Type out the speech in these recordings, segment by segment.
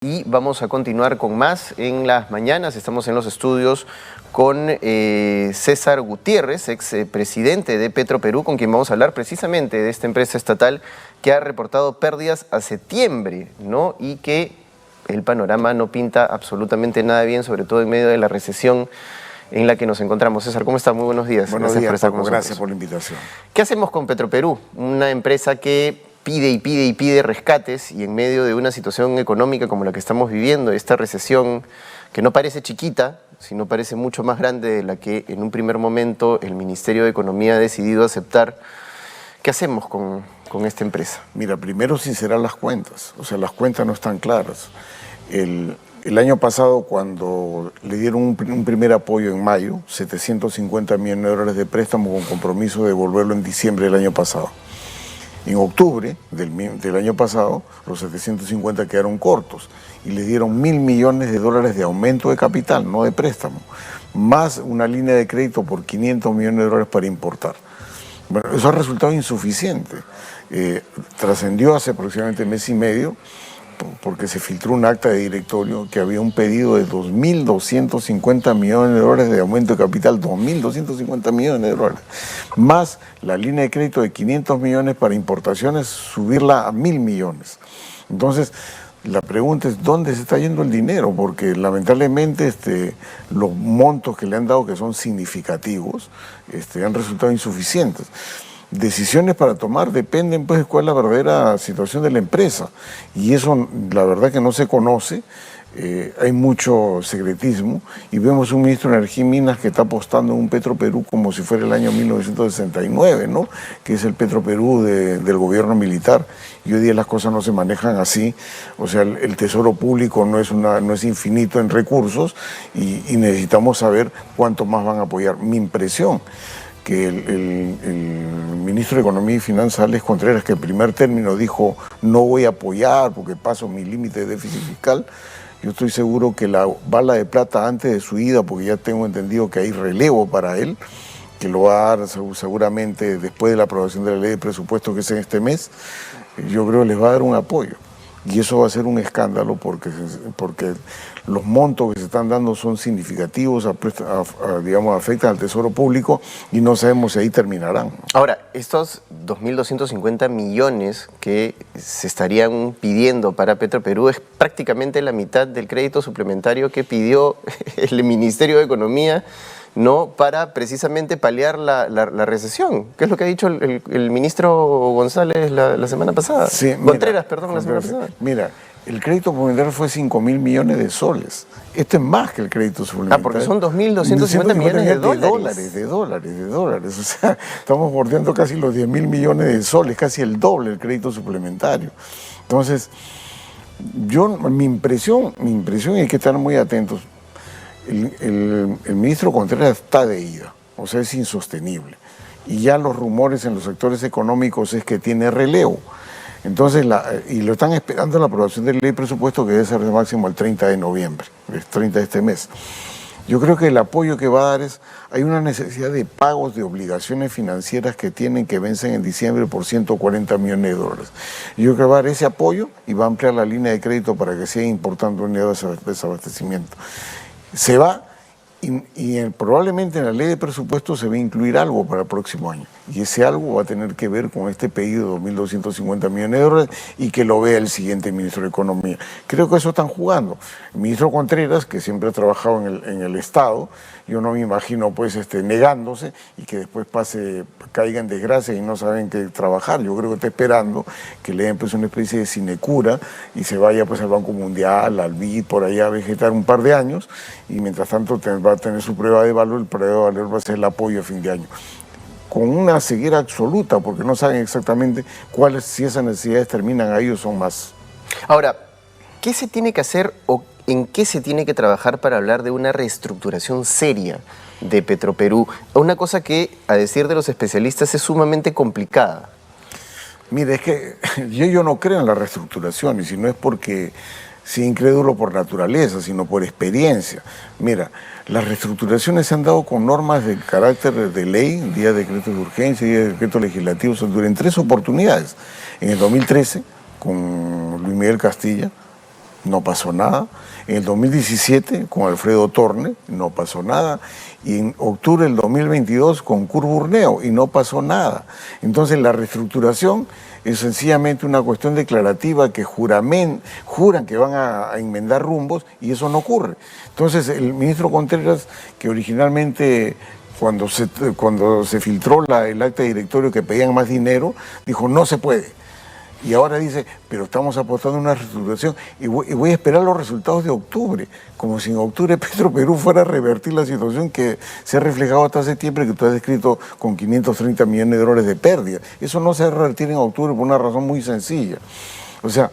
Y vamos a continuar con más en las mañanas. Estamos en los estudios con César Gutiérrez, ex presidente de Petroperú, con quien vamos a hablar precisamente de esta empresa estatal que ha reportado pérdidas a septiembre, ¿no? Y que el panorama no pinta absolutamente nada bien, sobre todo en medio de la recesión en la que nos encontramos. César, ¿cómo está? Muy buenos días. Buenos días, Paco, gracias por la invitación. ¿Qué hacemos con Petroperú? Una empresa que pide rescates, y en medio de una situación económica como la que estamos viviendo, esta recesión que no parece chiquita, sino parece mucho más grande de la que en un primer momento el Ministerio de Economía ha decidido aceptar. ¿Qué hacemos con esta empresa? Mira, primero sincerar las cuentas, o sea, las cuentas no están claras. El año pasado, cuando le dieron un primer apoyo en mayo, 750 millones de dólares de préstamo con compromiso de devolverlo en diciembre del año pasado. En octubre del año pasado, los 750 quedaron cortos y les dieron 1.000 millones de dólares de aumento de capital, no de préstamo, más una línea de crédito por 500 millones de dólares para importar. Bueno, eso ha resultado insuficiente. Trascendió hace aproximadamente mes y medio porque se filtró un acta de directorio que había un pedido de 2.250 millones de dólares de aumento de capital, 2.250 millones de dólares, más la línea de crédito de 500 millones para importaciones, subirla a 1.000 millones. Entonces, la pregunta es, ¿dónde se está yendo el dinero? Porque lamentablemente los montos que le han dado, que son significativos, han resultado insuficientes. Decisiones para tomar dependen pues de cuál es la verdadera situación de la empresa, y eso la verdad que no se conoce. Hay mucho secretismo y vemos un ministro de Energía y Minas que está apostando en un Petroperú como si fuera el año 1969, ¿no? Que es el Petroperú del gobierno militar, y hoy día las cosas no se manejan así. O sea, el tesoro público no es infinito en recursos, y necesitamos saber cuánto más van a apoyar. Mi impresión que el ministro de Economía y Finanzas, Alex Contreras, que en primer término dijo no voy a apoyar porque paso mi límite de déficit fiscal, yo estoy seguro que la bala de plata antes de su ida, porque ya tengo entendido que hay relevo para él, que lo va a dar seguramente después de la aprobación de la ley de presupuesto, que es en este mes, yo creo que les va a dar un apoyo. Y eso va a ser un escándalo porque los montos que se están dando son significativos, digamos, afectan al tesoro público, y no sabemos si ahí terminarán. Ahora, estos 2.250 millones que se estarían pidiendo para Petroperú es prácticamente la mitad del crédito suplementario que pidió el Ministerio de Economía, ¿no?, para precisamente paliar la recesión, que es lo que ha dicho el ministro González la semana pasada. Sí, Contreras, perdón, la semana pasada. Mira, el crédito suplementario fue 5.000 millones de soles. Esto es más que el crédito suplementario. Ah, porque son 2.250 millones de dólares. De dólares. O sea, estamos bordeando casi los 10.000 millones de soles, casi el doble del crédito suplementario. Entonces, mi impresión, y hay que estar muy atentos. El ministro Contreras está de ida, o sea, es insostenible. Y ya los rumores en los sectores económicos es que tiene relevo. Entonces, y lo están esperando la aprobación de la ley de presupuesto, que debe ser de máximo el 30 de noviembre, el 30 de este mes. Yo creo que el apoyo que va a dar hay una necesidad de pagos de obligaciones financieras que vencen en diciembre por 140 millones de dólares. Yo creo que va a dar ese apoyo y va a ampliar la línea de crédito para que siga importando unidades de desabastecimiento. Se va, y probablemente en la ley de presupuesto se va a incluir algo para el próximo año, y ese algo va a tener que ver con este pedido de 2.250 millones de dólares, y que lo vea el siguiente ministro de Economía. Creo que eso están jugando. El ministro Contreras, que siempre ha trabajado en el Estado, yo no me imagino pues negándose y que después caiga en desgracia y no saben qué trabajar. Yo creo que está esperando que le den pues una especie de sinecura y se vaya pues al Banco Mundial, al BID, por allá a vegetar un par de años, y mientras tanto va a tener su prueba de valor. El prueba de valor va a ser el apoyo a fin de año, con una ceguera absoluta, porque no saben exactamente si esas necesidades terminan ahí o son más. Ahora, ¿qué se tiene que hacer o en qué se tiene que trabajar para hablar de una reestructuración seria de Petroperú? Una cosa que, a decir de los especialistas, es sumamente complicada. Mire, es que yo no creo en la reestructuración, y si no es porque sea incrédulo por naturaleza, sino por experiencia. Mira, las reestructuraciones se han dado con normas de carácter de ley, día de decretos de urgencia, día de decretos legislativos, en 3 oportunidades. En el 2013, con Luis Miguel Castilla, no pasó nada. En el 2017, con Alfredo Torne, no pasó nada. Y en octubre del 2022, con Kurt Burneo, y no pasó nada. Entonces, la reestructuración es sencillamente una cuestión declarativa que juran que van a enmendar rumbos, y eso no ocurre. Entonces, el ministro Contreras, que originalmente, cuando se filtró el acta de directorio que pedían más dinero, dijo, no se puede. Y ahora dice, pero estamos apostando a una reestructuración y voy a esperar los resultados de octubre, como si en octubre Petroperú fuera a revertir la situación que se ha reflejado hasta septiembre, que tú has descrito con 530 millones de dólares de pérdida. Eso no se va a revertir en octubre por una razón muy sencilla. O sea,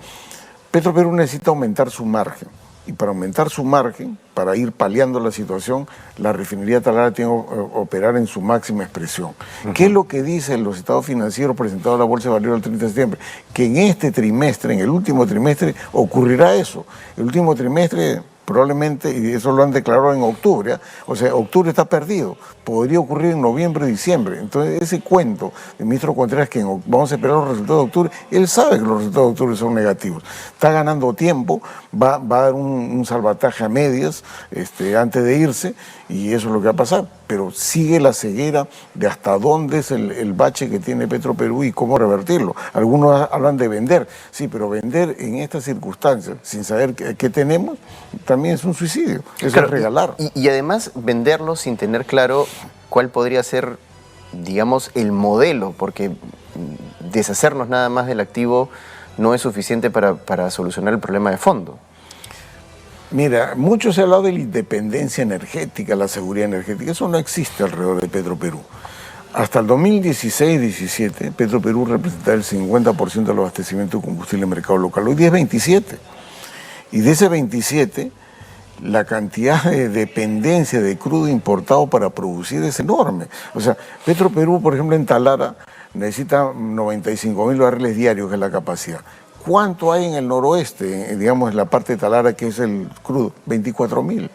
Petroperú necesita aumentar su margen. Y para aumentar su margen, para ir paliando la situación, la refinería Talara tiene que operar en su máxima expresión. ¿Qué es lo que dicen los estados financieros presentados a la Bolsa de Valores el 30 de septiembre? Que en este trimestre, en el último trimestre, ocurrirá eso. El último trimestre probablemente, y eso lo han declarado en octubre, ¿eh? O sea, octubre está perdido, podría ocurrir en noviembre o diciembre. Entonces, ese cuento del ministro Contreras, que vamos a esperar los resultados de octubre, él sabe que los resultados de octubre son negativos. Está ganando tiempo, va a dar un salvataje a medias antes de irse, y eso es lo que va a pasar. Pero sigue la ceguera de hasta dónde es el bache que tiene Petroperú y cómo revertirlo. Algunos hablan de vender, sí, pero vender en estas circunstancias, sin saber qué tenemos, también es un suicidio, eso claro, es regalar. Y además venderlo sin tener claro cuál podría ser, digamos, el modelo, porque deshacernos nada más del activo no es suficiente para solucionar el problema de fondo. Mira, mucho se ha hablado de la independencia energética, la seguridad energética. Eso no existe alrededor de Petroperú. Hasta el 2016-17, Petroperú representaba el 50% del abastecimiento de combustible en el mercado local. Hoy día es 27%. Y de ese 27%, la cantidad de dependencia de crudo importado para producir es enorme. O sea, Petroperú, por ejemplo, en Talara, necesita 95.000 barriles diarios, que es la capacidad. ¿Cuánto hay en el noroeste, digamos, en la parte de Talara, que es el crudo? 24.000.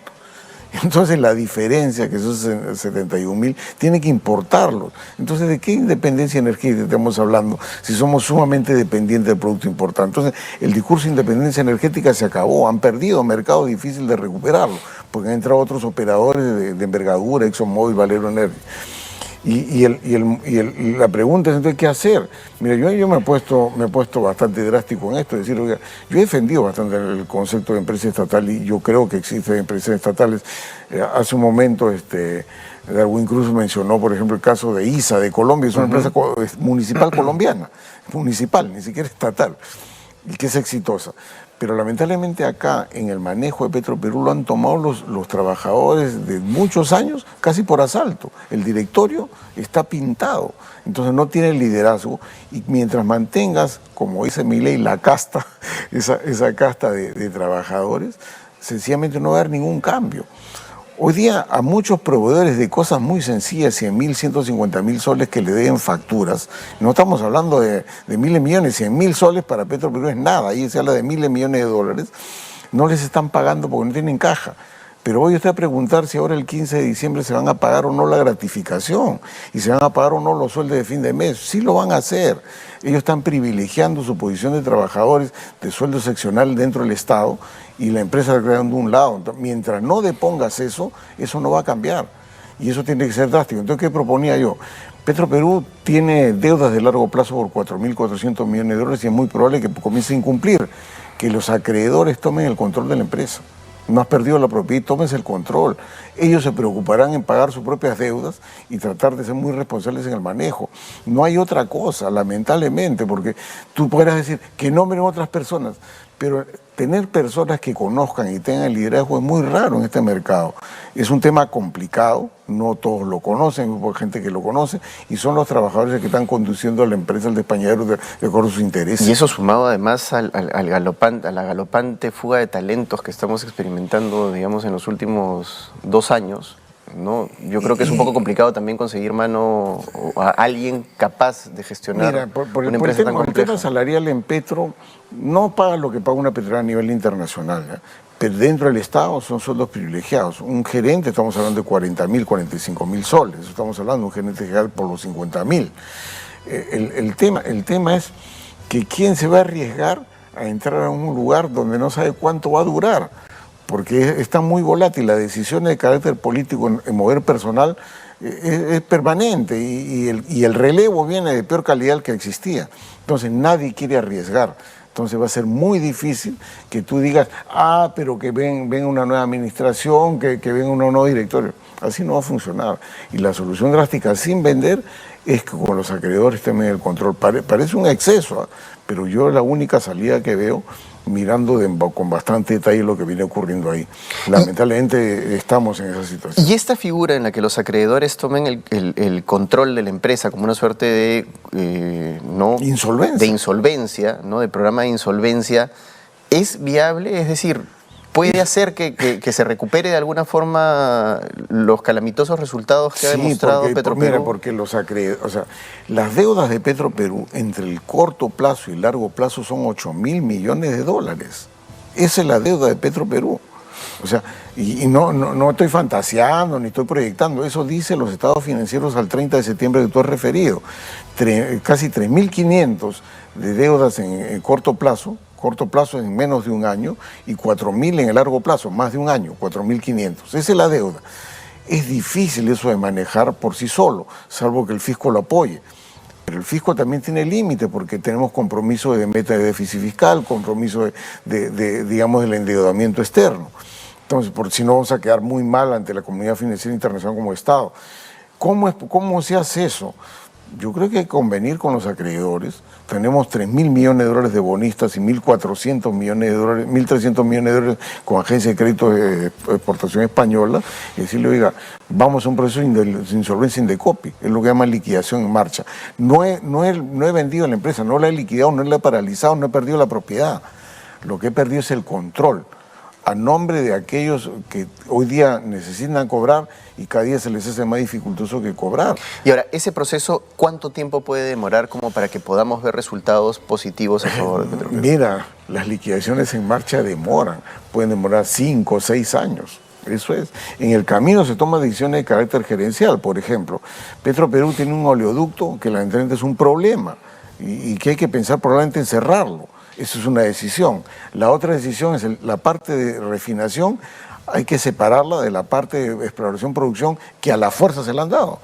Entonces la diferencia, que esos 71.000, tiene que importarlos. Entonces, ¿de qué independencia energética estamos hablando si somos sumamente dependientes del producto importado? Entonces, el discurso de independencia energética se acabó, han perdido mercado, difícil de recuperarlo, porque han entrado otros operadores de envergadura, ExxonMobil, Valero Energy. Y la pregunta es entonces, ¿qué hacer? Mira, yo me he puesto bastante drástico en esto, es decir, oiga, yo he defendido bastante el concepto de empresa estatal y yo creo que existen empresas estatales. Hace un momento Darwin Cruz mencionó, por ejemplo, el caso de ISA de Colombia, es una empresa municipal colombiana, municipal, ni siquiera estatal, y que es exitosa. Pero lamentablemente acá, en el manejo de Petroperú, lo han tomado los trabajadores de muchos años casi por asalto. El directorio está pintado, entonces no tiene liderazgo, y mientras mantengas, como dice Milei, la casta, esa casta de trabajadores, sencillamente no va a haber ningún cambio. Hoy día a muchos proveedores de cosas muy sencillas, 100.000, 150.000 soles que le den facturas, no estamos hablando de miles de millones, 100.000 soles para Petroperú es nada, ahí se habla de miles de millones de dólares, no les están pagando porque no tienen caja. Pero voy a usted a preguntar si ahora el 15 de diciembre se van a pagar o no la gratificación y se van a pagar o no los sueldos de fin de mes. Sí lo van a hacer. Ellos están privilegiando su posición de trabajadores de sueldo seccional dentro del Estado y la empresa está quedando de un lado. Entonces, mientras no depongas eso no va a cambiar. Y eso tiene que ser drástico. Entonces, ¿qué proponía yo? Petroperú tiene deudas de largo plazo por 4.400 millones de dólares y es muy probable que comience a incumplir, que los acreedores tomen el control de la empresa. No has perdido la propiedad, tómense el control. Ellos se preocuparán en pagar sus propias deudas y tratar de ser muy responsables en el manejo. No hay otra cosa, lamentablemente, porque tú podrás decir que nombren otras personas, pero tener personas que conozcan y tengan liderazgo es muy raro en este mercado. Es un tema complicado, no todos lo conocen, hay gente que lo conoce, y son los trabajadores que están conduciendo a la empresa, al despañadero de acuerdo a sus intereses. Y eso sumado además a la galopante fuga de talentos que estamos experimentando, digamos, en los últimos 2 años, ¿no? Yo creo que es un poco complicado también conseguir mano a alguien capaz de gestionar. Mira, por el tema salarial en Petro no paga lo que paga una petrolera a nivel internacional, ¿eh? Pero dentro del Estado son sueldos privilegiados. Un gerente, estamos hablando de 40.000, 45.000 soles, estamos hablando de un gerente general por los 50.000. El tema es que quién se va a arriesgar a entrar a un lugar donde no sabe cuánto va a durar, porque está muy volátil. La decisión de carácter político en mover personal es permanente y el relevo viene de peor calidad del que existía. Entonces nadie quiere arriesgar. Entonces va a ser muy difícil que tú digas, pero que venga una nueva administración, que venga un nuevo directorio. Así no va a funcionar. Y la solución drástica sin vender es que con los acreedores tomen el control. Parece un exceso, pero yo la única salida que veo, mirando con bastante detalle lo que viene ocurriendo ahí. Lamentablemente estamos en esa situación. Y esta figura en la que los acreedores tomen el control de la empresa como una suerte de insolvencia, ¿no? De programa de insolvencia, ¿es viable? Es decir, ¿puede hacer que se recupere de alguna forma los calamitosos resultados que ha demostrado Petroperú? Mira, porque los acreedores, o sea, las deudas de Petroperú entre el corto plazo y largo plazo son 8.000 millones de dólares. Esa es la deuda de Petroperú. O sea, y no estoy fantaseando ni estoy proyectando, eso dice los estados financieros al 30 de septiembre que tú has referido. Casi 3.500 de deudas en corto plazo en menos de un año, y 4.000 en el largo plazo, más de un año, 4.500. Esa es la deuda. Es difícil eso de manejar por sí solo, salvo que el fisco lo apoye. Pero el fisco también tiene límite porque tenemos compromiso de meta de déficit fiscal, compromiso digamos, del endeudamiento externo. Entonces, si no vamos a quedar muy mal ante la comunidad financiera internacional como Estado. ¿Cómo se hace eso? Yo creo que hay que convenir con los acreedores. Tenemos 3.000 millones de dólares de bonistas y 1.400 millones de dólares, 1.300 millones de dólares con agencia de crédito de exportación española, y decirle, oiga, vamos a un proceso de insolvencia Indecopi, es lo que llaman liquidación en marcha. No he vendido la empresa, no la he liquidado, no la he paralizado, no he perdido la propiedad. Lo que he perdido es el control, a nombre de aquellos que hoy día necesitan cobrar y cada día se les hace más dificultoso que cobrar. Y ahora, ese proceso, ¿cuánto tiempo puede demorar como para que podamos ver resultados positivos a favor de Petroperú? Mira, las liquidaciones en marcha demoran, pueden demorar 5 o 6 años. Eso es. En el camino se toman decisiones de carácter gerencial. Por ejemplo, Petroperú tiene un oleoducto que lamentablemente es un problema y que hay que pensar probablemente en cerrarlo. Eso es una decisión. La otra decisión es la parte de refinación, hay que separarla de la parte de exploración-producción que a la fuerza se la han dado,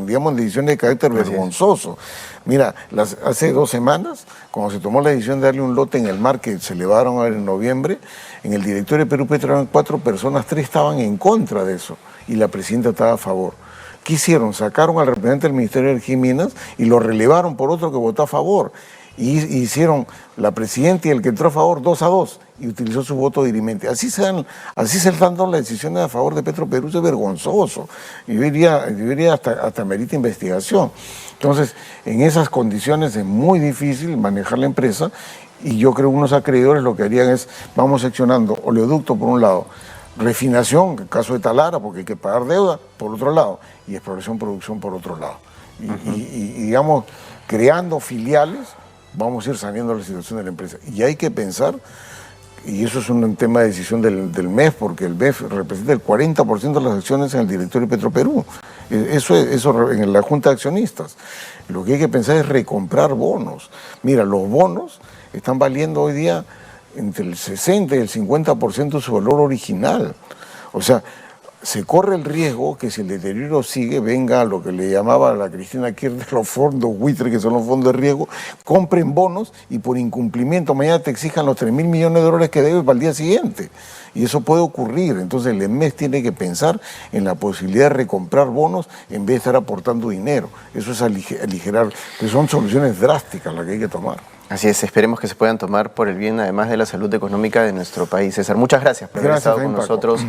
digamos, en decisiones de carácter vergonzoso. Mira, hace 2 semanas, cuando se tomó la decisión de darle un lote en el mar que se elevaron a ver en noviembre, en el directorio de Perú Petro eran 4 personas, 3 estaban en contra de eso y la presidenta estaba a favor. ¿Qué hicieron? Sacaron al representante del Ministerio de Energía y Minas y lo relevaron por otro que votó a favor. Y hicieron la presidenta y el que entró a favor 2-2 y utilizó su voto dirimente. Así se están dando las decisiones a favor de Petroperú, es vergonzoso. Yo diría hasta merita investigación. Entonces, en esas condiciones es muy difícil manejar la empresa y yo creo que unos acreedores lo que harían es, vamos seccionando oleoducto por un lado, refinación, en el caso de Talara, porque hay que pagar deuda, por otro lado, y exploración-producción por otro lado. Y digamos, creando filiales, vamos a ir saneando la situación de la empresa. Y hay que pensar, y eso es un tema de decisión del MEF, porque el MEF representa el 40% de las acciones en el directorio de Petroperú. Eso en la Junta de Accionistas. Lo que hay que pensar es recomprar bonos. Mira, los bonos están valiendo hoy día entre el 60 y el 50% de su valor original. O sea, se corre el riesgo que si el deterioro sigue, venga lo que le llamaba a la Cristina Kirchner los fondos buitre, que son los fondos de riesgo, compren bonos y por incumplimiento mañana te exijan los 3.000 millones de dólares que debes para el día siguiente. Y eso puede ocurrir. Entonces el MES tiene que pensar en la posibilidad de recomprar bonos en vez de estar aportando dinero. Eso es aligerar, que son soluciones drásticas las que hay que tomar. Así es, esperemos que se puedan tomar por el bien, además de la salud económica de nuestro país. César, muchas gracias por haber estado con nosotros.